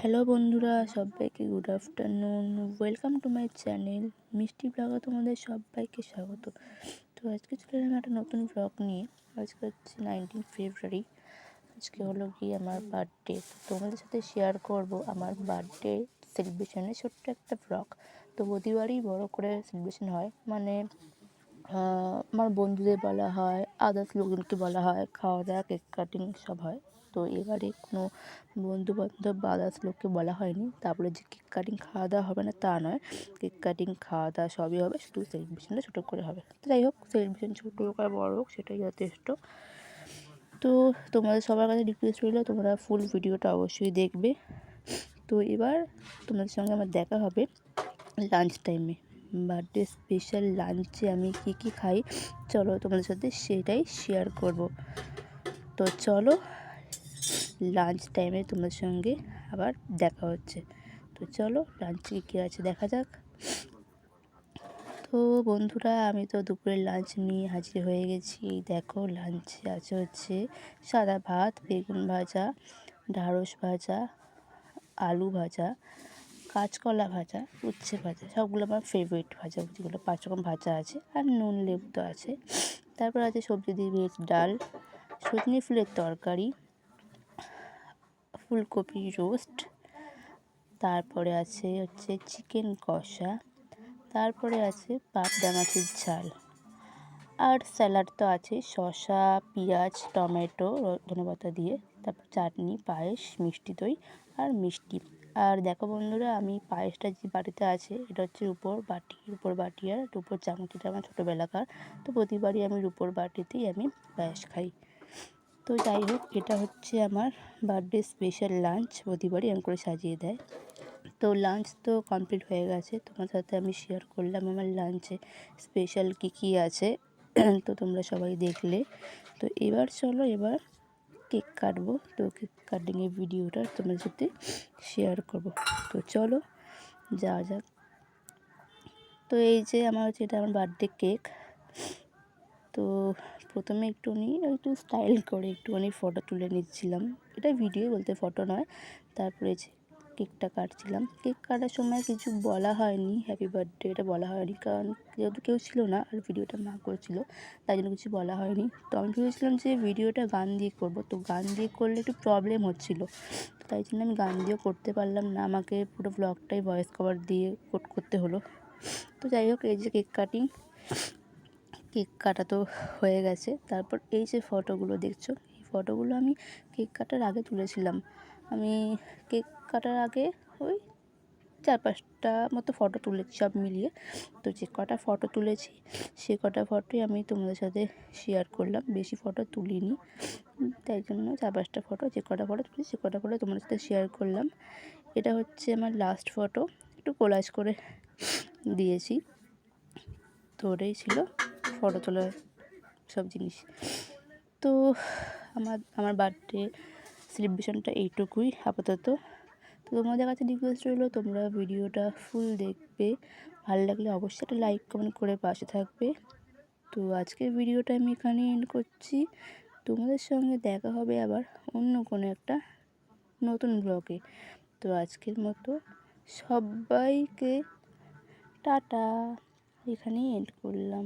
Hello বন্ধুরা, সবাইকে good afternoon. Welcome to my channel মিষ্টি ব্লগে তোমাদের সবাইকে স্বাগত। তো আজকে চলে এলাম একটা নতুন ব্লগ নিয়ে। আজকে হচ্ছে 19 ফেব্রুয়ারি। আজকে হলো কি আমার বার্থডে। তোমাদের সাথে শেয়ার করব আমার বার্থডে সেলিব্রেশনের ছোট্ট একটা ব্লগ। তো প্রতিবারই বড় করে সেলিব্রেশন হয়, মানে আমার বন্ধুদের বলা হয়, আদার্স লোকজনকে বলা হয়, খাওয়া দাওয়া কেক কাটিং সব হয়। তো এবারে কোনো বন্ধুবান্ধব বা আদার্স লোককে বলা হয়নি। তারপরে যে কেক কাটিং খাওয়া দাওয়া হবে না তা নয়, কেক কাটিং খাওয়া দাওয়া সবই হবে, শুধু সেলিব্রেশনটা ছোটো করে হবে। তো যাই হোক, সেলিব্রেশন ছোটো হোক আর বড় হোক সেটাই যথেষ্ট। তো তোমাদের সবার কাছে রিকোয়েস্ট রইল, তোমরা ফুল ভিডিওটা অবশ্যই দেখবে। তো এবার তোমাদের সঙ্গে আমার দেখা হবে লাঞ্চ টাইমে। বার্থডে স্পেশাল লাঞ্চে আমি কী খাই চলো তোমাদের সাথে সেটাই শেয়ার করব। তো চলো লাঞ্চ টাইমে তোমাদের সঙ্গে আবার দেখা হচ্ছে। তো চলো লাঞ্চে কী আছে দেখা যাক। তো বন্ধুরা, আমি তো দুপুরের লাঞ্চ নিয়ে হাজির হয়ে গেছি। দেখো, লাঞ্চে আছে হচ্ছে সাদা ভাত, বেগুন ভাজা, ঢ্যাঁড়স ভাজা, আলু ভাজা, কাঁচকলা ভাজা, উচ্ছে ভাজা, সবগুলো আমার ফেভারিট ভাজা, যেগুলো 5 রকম ভাজা আছে, আর নুন লেবু তো আছে। তারপর আছে সবজি দিয়ে ভেজ ডাল, সজনে ফুলের তরকারি, ফুলকপি রোস্ট, তারপরে আছে হচ্ছে চিকেন কষা, তারপরে আছে পাবদা মাছের ঝাল, আর স্যালাড তো আছে, শসা, পেঁয়াজ, টমেটো, ধনেপাতা দিয়ে, তারপর চাটনি, পায়েস, মিষ্টি দই আর মিষ্টি। আর দেখো বন্ধুরা, আমি পায়েসটা যে বাটিতে আছে এটা হচ্ছে রুপোর বাটি আর রুপোর চামচটা আমার ছোটোবেলাকার। তো প্রতিবারই আমি রুপোর বাটিতেই আমি পায়েস খাই। তো যাই হোক, এটা হচ্ছে আমার বার্থডে স্পেশাল লাঞ্চ, প্রতিবারই এরকম করে সাজিয়ে দেয়। তো লাঞ্চ তো কমপ্লিট হয়ে গেছে, তোমার সাথে আমি শেয়ার করলাম আমার লাঞ্চে স্পেশাল কী আছে। তো তোমরা সবাই দেখলে। তো এবার চলো এবার কেক কাটবো। তো কেক কাটিংয়ের ভিডিওটা তোমাদের সাথে শেয়ার করব। তো চলো যাওয়া যাক। তো এই যে আমার হচ্ছে এটা আমার বার্থডে কেক। তো প্রথমে একটু স্টাইল করে একটুখানি ফটো তুলে নিচ্ছিলাম। এটা ভিডিও বলতে ফটো নয়। তারপরে যে কেকটা কাটছিলাম, কেক কাটার সময় কিছু বলা হয়নি, হ্যাপি বার্থডে এটা বলা হয়নি, কারণ যেহেতু কেউ ছিল না আর ভিডিওটা মা করেছিল, তাই জন্য কিছু বলা হয়নি। তো আমি ভেবেছিলাম যে ভিডিওটা গান দিয়ে করব, তো গান দিয়ে করলে একটু প্রবলেম হচ্ছিলো, তো তাই জন্য আমি গান দিয়েও করতে পারলাম না, আমাকে পুরো ব্লগটাই ভয়েস কভার দিয়ে করতে হলো। তো যাই হোক, এই যে কেক কাটা তো হয়ে গেছে। তারপর এই যে ফটোগুলো দেখছো, এই ফটোগুলো আমি কেক কাটার আগে তুলেছিলাম। আমি কেক কাটার আগে ওই 4-5টা মতো ফটো তুলেছি সব মিলিয়ে। তো যে কটা ফটো তুলেছি সে কটা ফটোই আমি তোমাদের সাথে শেয়ার করলাম, বেশি ফটো তুলিনি, তাই জন্য 4-5টা ফটো, যে কটা ফটো তুলেছি সে কটা ফটো তোমাদের সাথে শেয়ার করলাম। এটা হচ্ছে আমার লাস্ট ফটো, একটু কোলাজ করে দিয়েছি। তো ওটাই ছিল ফটো তোলার সব জিনিস। তো আমার বার্থডে সেলিব্রেশনটা এইটুকুই আপাতত। তো তোমাদের কাছে রিকোয়েস্ট রইলো, তোমরা ভিডিওটা ফুল দেখবে, ভালো লাগলে অবশ্যই একটা লাইক কমেন্ট করে পাশে থাকবে। তো আজকের ভিডিওটা আমি এখানে এন্ড করছি। তোমাদের সঙ্গে দেখা হবে আবার অন্য কোনো একটা নতুন ব্লগে। তো আজকের মতো সবাইকে টাটা, এখানেই এন্ড করলাম।